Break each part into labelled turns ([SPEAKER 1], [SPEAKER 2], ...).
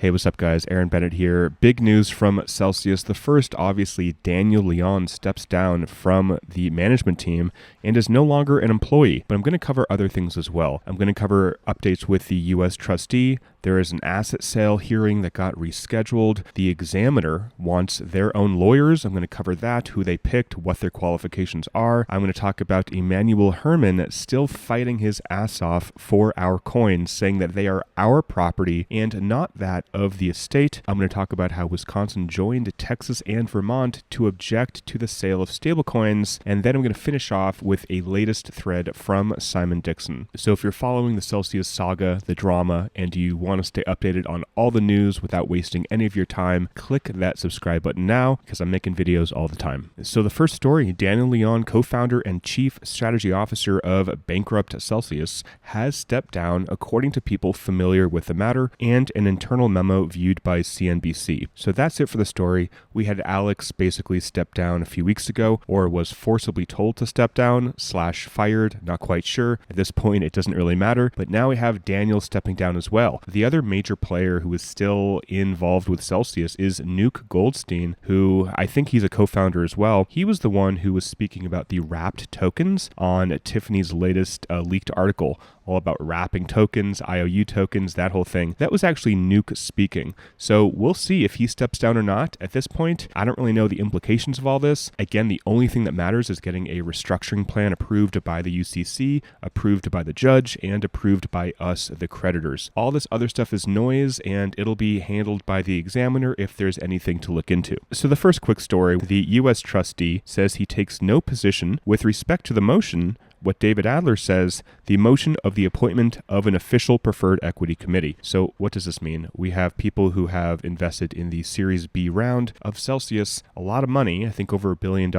[SPEAKER 1] Hey, what's up, guys? Aaron Bennett here. Big news from Celsius. The first, obviously, Daniel Leon steps down from the management team and is no longer an employee. But I'm going to cover other things as well. I'm going to cover updates with the U.S. trustee. There is an asset sale hearing that got rescheduled. The examiner wants their own lawyers. I'm going to cover that, who they picked, what their qualifications are. I'm going to talk about Emmanuel Hermann still fighting his ass off for our coins, saying that they are our property and not that of the estate. I'm going to talk about how Wisconsin joined Texas and Vermont to object to the sale of stablecoins, and then I'm going to finish off with a latest thread from Simon Dixon. So if you're following the Celsius saga, the drama, and you want to stay updated on all the news without wasting any of your time, click that subscribe button now because I'm making videos all the time. So the first story, Daniel Leon, co-founder and chief strategy officer of bankrupt Celsius, has stepped down according to people familiar with the matter and an internal memo viewed by CNBC. So that's it for the story. We had Alex basically step down a few weeks ago, or was forcibly told to step down / fired, not quite sure. At this point, it doesn't really matter. But now we have Daniel stepping down as well. The other major player who is still involved with Celsius is Nuke Goldstein, who I think he's a co-founder as well. He was the one who was speaking about the wrapped tokens on Tiffany's latest leaked article, all about wrapping tokens, IOU tokens, that whole thing. That was actually Nuke speaking. So we'll see if he steps down or not. At this point, I don't really know the implications of all this. Again, the only thing that matters is getting a restructuring plan approved by the UCC, approved by the judge, and approved by us, the creditors. All this other stuff is noise, and it'll be handled by the examiner if there's anything to look into. So the first quick story, the U.S. trustee says he takes no position with respect to the motion. What David Adler says, the motion of the appointment of an official preferred equity committee. So what does this mean? We have people who have invested in the Series B round of Celsius, a lot of money, I think over $1 billion,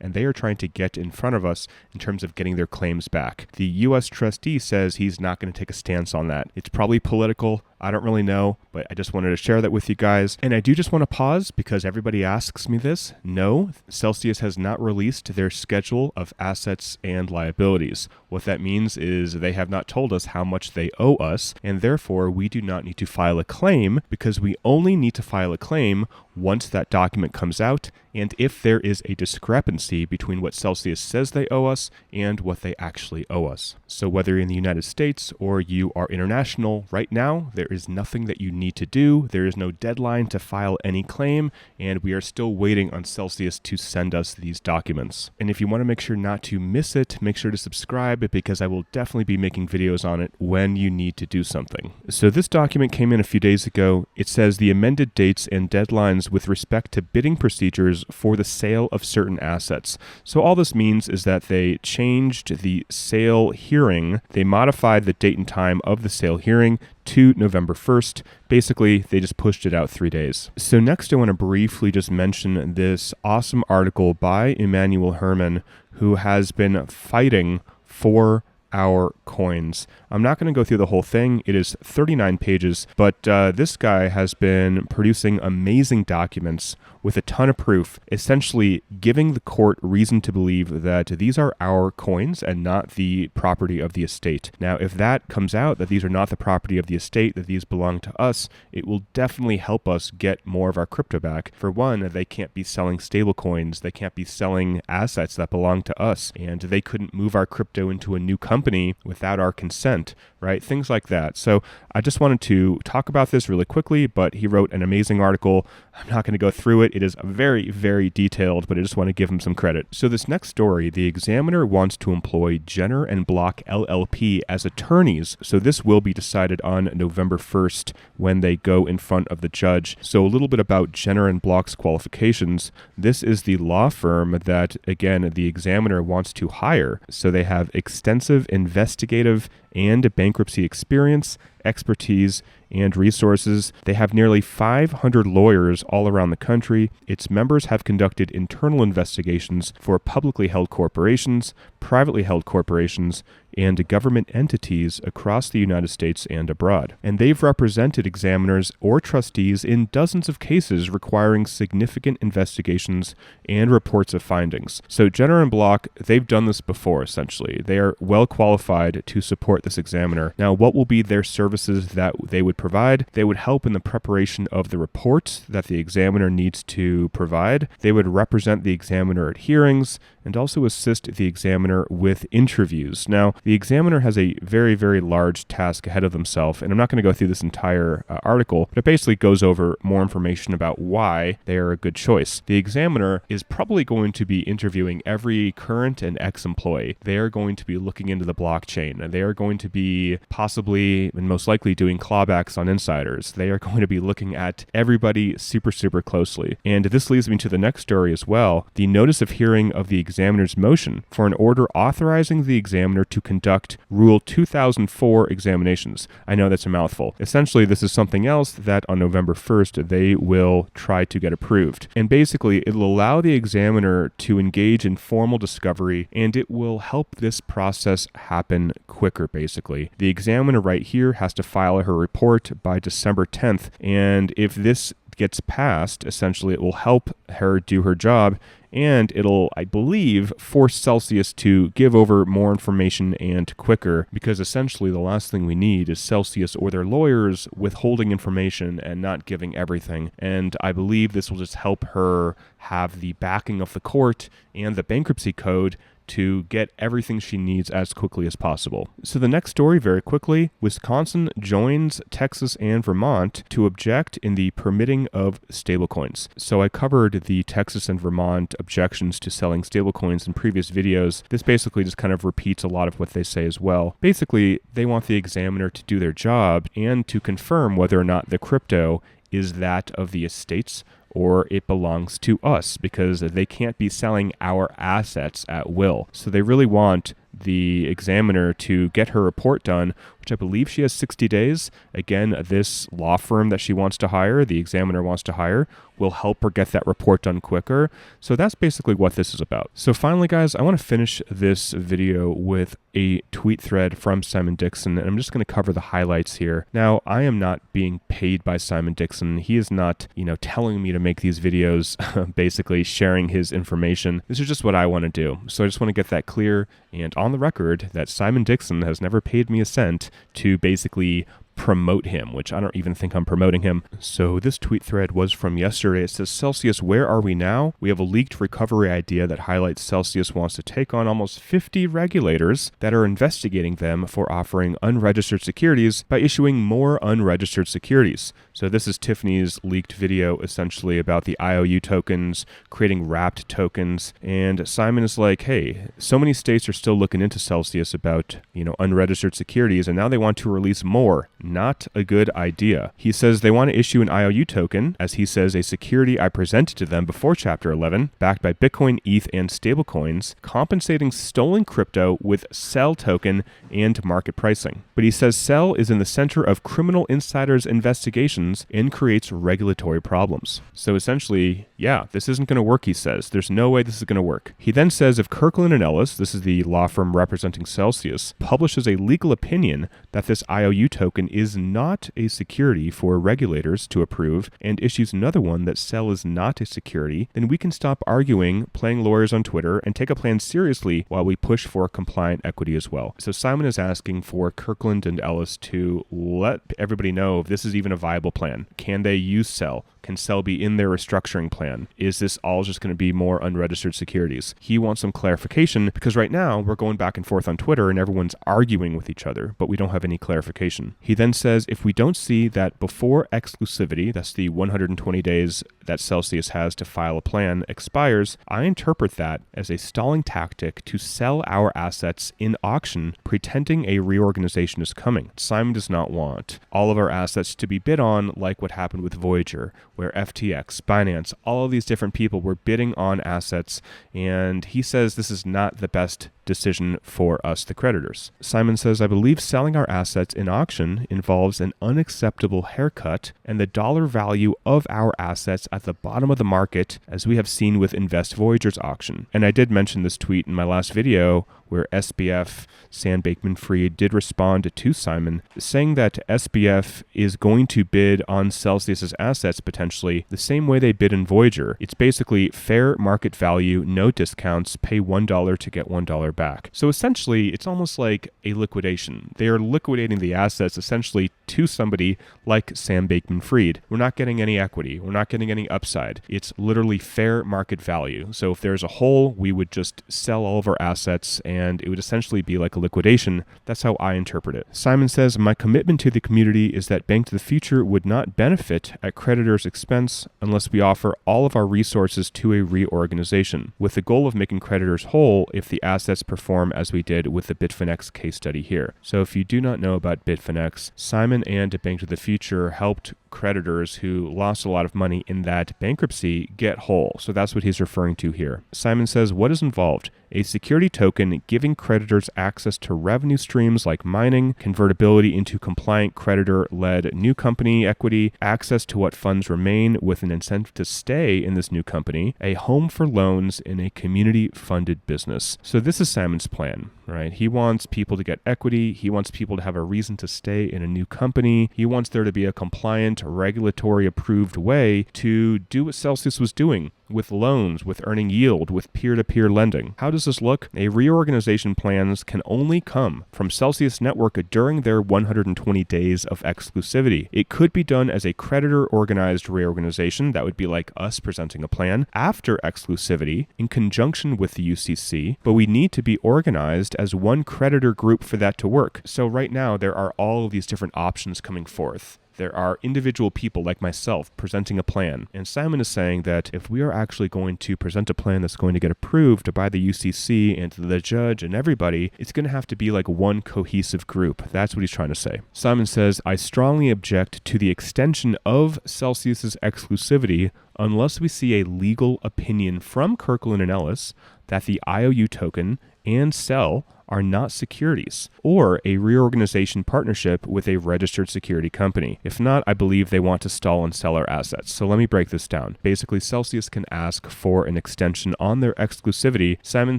[SPEAKER 1] and they are trying to get in front of us in terms of getting their claims back. The U.S. trustee says he's not going to take a stance on that. It's probably political. I don't really know, but I just wanted to share that with you guys. And I do just want to pause because everybody asks me this. No, Celsius has not released their schedule of assets and liabilities. What that means is they have not told us how much they owe us, and therefore we do not need to file a claim because we only need to file a claim once that document comes out and if there is a discrepancy between what Celsius says they owe us and what they actually owe us. So whether you're in the United States or you are international, right now there is nothing that you need to do. There is no deadline to file any claim, and we are still waiting on Celsius to send us these documents. And if you want to make sure not to miss it, make sure to subscribe because I will definitely be making videos on it when you need to do something. So this document came in a few days ago. It says the amended dates and deadlines with respect to bidding procedures for the sale of certain assets. So all this means is that they changed the sale hearing. They modified the date and time of the sale hearing to November 1st. Basically, they just pushed it out 3 days. So next I want to briefly just mention this awesome article by Emmanuel Hermann, who has been fighting for our coins. I'm not going to go through the whole thing. It is 39 pages, but this guy has been producing amazing documents with a ton of proof, essentially giving the court reason to believe that these are our coins and not the property of the estate. Now, if that comes out, that these are not the property of the estate, that these belong to us, it will definitely help us get more of our crypto back. For one, they can't be selling stablecoins, they can't be selling assets that belong to us, and they couldn't move our crypto into a new company without our consent, right? Things like that. So I just wanted to talk about this really quickly, but he wrote an amazing article. I'm not going to go through it. It is very, very detailed, but I just want to give him some credit. So this next story, the examiner wants to employ Jenner and Block LLP as attorneys. So this will be decided on November 1st when they go in front of the judge. So a little bit about Jenner and Block's qualifications. This is the law firm that, again, the examiner wants to hire. So they have extensive investigative and bankruptcy experience, expertise, and resources. They have nearly 500 lawyers all around the country. Its members have conducted internal investigations for publicly held corporations, privately held corporations, and government entities across the United States and abroad. And they've represented examiners or trustees in dozens of cases requiring significant investigations and reports of findings. So Jenner and Block, they've done this before, essentially. They are well qualified to support this examiner. Now, what will be their services that they would provide? They would help in the preparation of the reports that the examiner needs to provide. They would represent the examiner at hearings and also assist the examiner with interviews. Now, the examiner has a very, very large task ahead of themselves, and I'm not going to go through this entire article, but it basically goes over more information about why they are a good choice. The examiner is probably going to be interviewing every current and ex-employee. They are going to be looking into the blockchain. They are going to be possibly and most likely doing clawbacks on insiders. They are going to be looking at everybody super, super closely. And this leads me to the next story as well. The notice of hearing of the examiner's motion for an order authorizing the examiner to conduct Rule 2004 examinations. I know that's a mouthful. Essentially, this is something else that on November 1st, they will try to get approved. And basically, it'll allow the examiner to engage in formal discovery, and it will help this process happen quicker, basically. The examiner right here has to file her report by December 10th, and if this gets passed, essentially it will help her do her job, and it'll, I believe, force Celsius to give over more information and quicker, because essentially the last thing we need is Celsius or their lawyers withholding information and not giving everything. And I believe this will just help her have the backing of the court and the bankruptcy code to get everything she needs as quickly as possible. So the next story, very quickly, Wisconsin joins Texas and Vermont to object in the permitting of stablecoins. So I covered the Texas and Vermont objections to selling stablecoins in previous videos. This basically just kind of repeats a lot of what they say as well. Basically, they want the examiner to do their job and to confirm whether or not the crypto is that of the estates or it belongs to us, because they can't be selling our assets at will. So they really want the examiner to get her report done, which I believe she has 60 days. Again, this law firm that she wants to hire, the examiner wants to hire, will help her get that report done quicker. So that's basically what this is about. So finally, guys, I want to finish this video with a tweet thread from Simon Dixon, and I'm just going to cover the highlights here. Now, I am not being paid by Simon Dixon. He is not, telling me to make these videos, basically sharing his information. This is just what I want to do. So I just want to get that clear and on the record that Simon Dixon has never paid me a cent to basically promote him, which I don't even think I'm promoting him. So this tweet thread was from yesterday. It says, Celsius, where are we now? We have a leaked recovery idea that highlights Celsius wants to take on almost 50 regulators that are investigating them for offering unregistered securities by issuing more unregistered securities. So this is Tiffany's leaked video essentially about the IOU tokens, creating wrapped tokens. And Simon is like, hey, so many states are still looking into Celsius about, unregistered securities, and now they want to release more. Not a good idea. He says they want to issue an IOU token, as he says, a security I presented to them before Chapter 11, backed by Bitcoin, ETH, and stablecoins, compensating stolen crypto with CEL token and market pricing. But he says CEL is in the center of criminal insiders' investigations and creates regulatory problems. So essentially, yeah, this isn't going to work, he says. There's no way this is going to work. He then says if Kirkland & Ellis, this is the law firm representing Celsius, publishes a legal opinion that this IOU token is not a security for regulators to approve and issues another one that CEL is not a security, then we can stop arguing, playing lawyers on Twitter, and take a plan seriously while we push for compliant equity as well. So Simon is asking for Kirkland & Ellis to let everybody know if this is even a viable plan. Can they use CEL? Can CEL be in their restructuring plan? Is this all just going to be more unregistered securities? He wants some clarification because right now we're going back and forth on Twitter and everyone's arguing with each other, but we don't have any clarification. He then says if we don't see that before exclusivity, that's the 120 days that Celsius has to file a plan, expires, I interpret that as a stalling tactic to sell our assets in auction, pretending a reorganization is coming. Simon does not want all of our assets to be bid on like what happened with Voyager, where FTX, Binance, all of these different people were bidding on assets, and he says this is not the best decision for us, the creditors. Simon says, I believe selling our assets in auction involves an unacceptable haircut and the dollar value of our assets at the bottom of the market, as we have seen with Invest Voyager's auction. And I did mention this tweet in my last video where SBF, Sam Bankman-Fried, did respond to Simon, saying that SBF is going to bid on Celsius's assets potentially the same way they bid in Voyager. It's basically fair market value, no discounts, pay $1 to get $1 back. So essentially, it's almost like a liquidation. They are liquidating the assets essentially to somebody like Sam Bankman-Fried. We're not getting any equity. We're not getting any upside. It's literally fair market value. So if there's a hole, we would just sell all of our assets and it would essentially be like a liquidation. That's how I interpret it. Simon says, my commitment to the community is that Bank to the Future would not benefit at creditors' expense unless we offer all of our resources to a reorganization, with the goal of making creditors whole if the assets perform as we did with the Bitfinex case study here. So if you do not know about Bitfinex, Simon and Bank to the Future helped creditors who lost a lot of money in that bankruptcy get whole. So that's what he's referring to here. Simon says, what is involved? A security token giving creditors access to revenue streams like mining, convertibility into compliant creditor-led new company equity, access to what funds remain with an incentive to stay in this new company, a home for loans in a community-funded business. So this is Simon's plan, right? He wants people to get equity. He wants people to have a reason to stay in a new company. He wants there to be a compliant, regulatory-approved way to do what Celsius was doing with loans, with earning yield, with peer-to-peer lending. How does this look? A reorganization plans can only come from Celsius Network during their 120 days of exclusivity. It could be done as a creditor-organized reorganization, that would be like us presenting a plan, after exclusivity in conjunction with the UCC, but we need to be organized as one creditor group for that to work. So right now, there are all of these different options coming forth. There are individual people like myself presenting a plan. And Simon is saying that if we are actually going to present a plan that's going to get approved by the UCC and the judge and everybody, it's going to have to be like one cohesive group. That's what he's trying to say. Simon says, I strongly object to the extension of Celsius's exclusivity unless we see a legal opinion from Kirkland and Ellis that the IOU token and CEL are not securities, or a reorganization partnership with a registered security company. If not, I believe they want to stall and sell our assets. So let me break this down. Basically, Celsius can ask for an extension on their exclusivity. Simon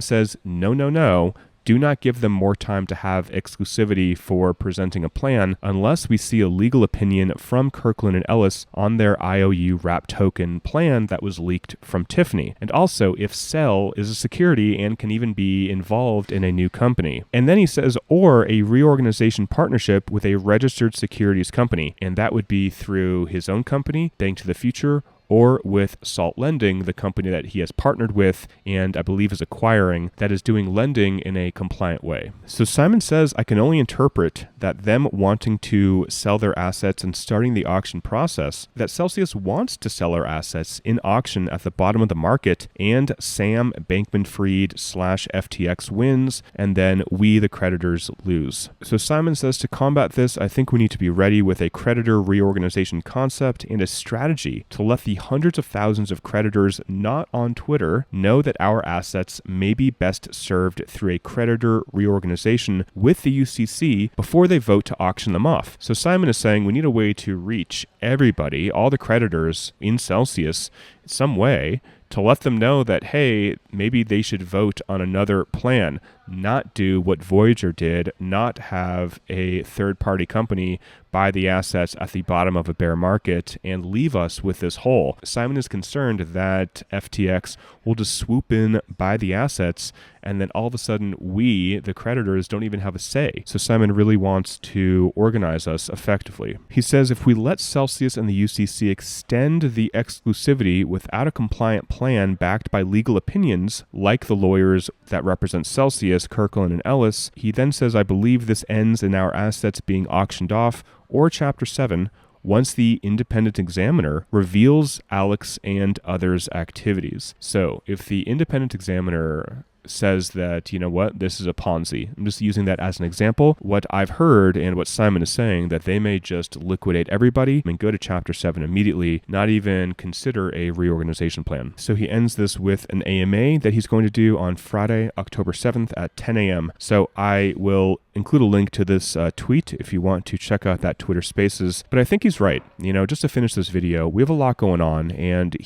[SPEAKER 1] says, no. Do not give them more time to have exclusivity for presenting a plan unless we see a legal opinion from Kirkland and Ellis on their IOU wrap token plan that was leaked from Tiffany. And also if CEL is a security and can even be involved in a new company. And then he says, or a reorganization partnership with a registered securities company. And that would be through his own company, Bank to the Future, or with Salt Lending, the company that he has partnered with and I believe is acquiring, that is doing lending in a compliant way. So Simon says, I can only interpret that them wanting to sell their assets and starting the auction process, that Celsius wants to sell our assets in auction at the bottom of the market, and Sam Bankman-Fried / FTX wins, and then we, the creditors, lose. So Simon says, to combat this, I think we need to be ready with a creditor reorganization concept and a strategy to let the hundreds of thousands of creditors not on Twitter know that our assets may be best served through a creditor reorganization with the UCC before they vote to auction them off. So Simon is saying we need a way to reach everybody, all the creditors in Celsius, in some way, to let them know that, hey, maybe they should vote on another plan, not do what Voyager did, not have a third-party company buy the assets at the bottom of a bear market and leave us with this hole. Simon is concerned that FTX will just swoop in, buy the assets, and then all of a sudden we, the creditors, don't even have a say. So Simon really wants to organize us effectively. He says if we let Celsius and the UCC extend the exclusivity without a compliant plan backed by legal opinions, like the lawyers that represent Celsius, Kirkland and Ellis, he then says, I believe this ends in our assets being auctioned off, or Chapter 7, once the independent examiner reveals Alex and others' activities. So if the independent examiner says that, you know what, this is a Ponzi. I'm just using that as an example. What I've heard and what Simon is saying, that they may just liquidate everybody and go to Chapter 7 immediately, not even consider a reorganization plan. So he ends this with an AMA that he's going to do on Friday, October 7th at 10 a.m. So I will include a link to this tweet if you want to check out that Twitter Spaces. But I think he's right. You know, just to finish this video, we have a lot going on, and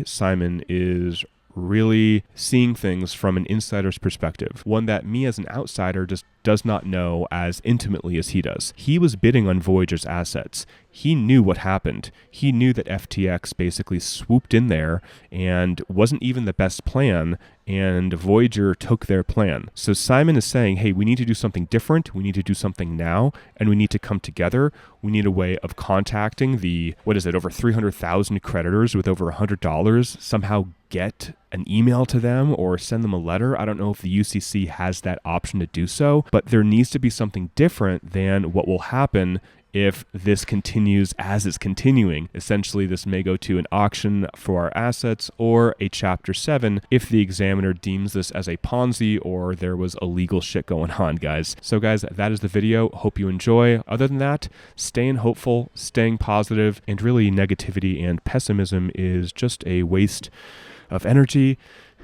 [SPEAKER 1] Simon is really seeing things from an insider's perspective, one that me as an outsider just does not know as intimately as he does. He was bidding on Voyager's assets. He knew what happened. He knew that FTX basically swooped in there and wasn't even the best plan, and Voyager took their plan. So Simon is saying, hey, we need to do something different. We need to do something now, and we need to come together. We need a way of contacting the, over 300,000 creditors with over $100, somehow get an email to them or send them a letter. I don't know if the UCC has that option to do so, but there needs to be something different than what will happen if this continues as it's continuing. Essentially, this may go to an auction for our assets or a Chapter 7 if the examiner deems this as a Ponzi or there was illegal shit going on, guys. So guys, that is the video. Hope you enjoy. Other than that, staying hopeful, staying positive, and really negativity and pessimism is just a waste of energy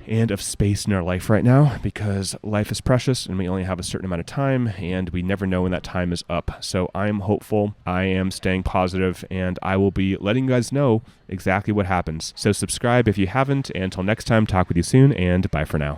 [SPEAKER 1] and of space in our life right now, because life is precious and we only have a certain amount of time and we never know when that time is up. So I am hopeful, I am staying positive, and I will be letting you guys know exactly what happens. So subscribe if you haven't, and until next time, talk with you soon, and bye for now.